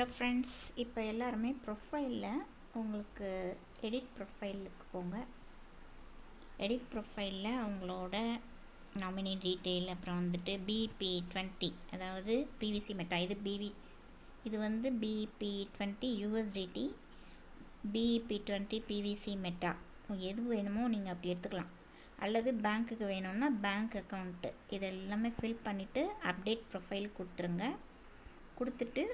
Hello friends, இப்போ எல்லாருமே ப்ரொஃபைலில் உங்களுக்கு எடிட் ப்ரொஃபைலுக்கு போங்க. எடிட் ப்ரொஃபைலில் அவங்களோட நாமினி டீட்டெயில், அப்புறம் வந்துட்டு BP20, அதாவது பிவிசி மெட்டா. இது வந்து BP20 USDT, BP20 PVC meta. எது வேணுமோ நீங்கள் அப்படி எடுத்துக்கலாம். அல்லது பேங்க்குக்கு வேணும்னா பேங்க் அக்கௌண்ட்டு இதெல்லாமே ஃபில் பண்ணிவிட்டு அப்டேட் ப்ரொஃபைல் கொடுத்துருங்க. கொடுத்துட்டு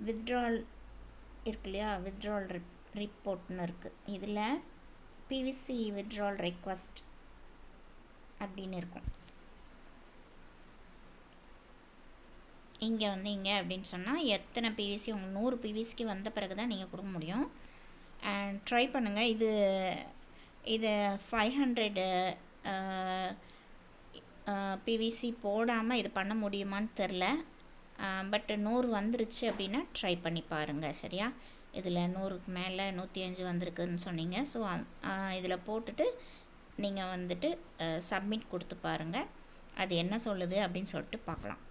வித்ட்ரால் இருக்கு இல்லையா, வித்ட்ரால் ரிப்போர்ட்னு இருக்குது. இதில் பிவிசி வித்ட்ரால் ரெக்வஸ்ட் அப்படின்னு இருக்கும். இங்கே வந்தீங்க அப்படின்னு சொன்னால் எத்தனை பிவிசி, உங்களுக்கு 100 பிவிசிக்கு வந்த பிறகு தான் நீங்கள் கொடுக்க முடியும். அண்ட் ட்ரை பண்ணுங்கள். இது 500 பிவிசி போடாமல் இது பண்ண முடியுமான்னு தெரில. பட் 100 வந்துருச்சு அப்படின்னா ட்ரை பண்ணி பாருங்கள். சரியா? இதில் 100க்கு மேலே 105 வந்திருக்குதுன்னு சொன்னீங்க. ஸோ இதில் போட்டுட்டு நீங்கள் வந்துட்டு சப்மிட் கொடுத்து பாருங்கள். அது என்ன சொல்லுது அப்படின்னு சொல்லிட்டு பார்க்கலாம்.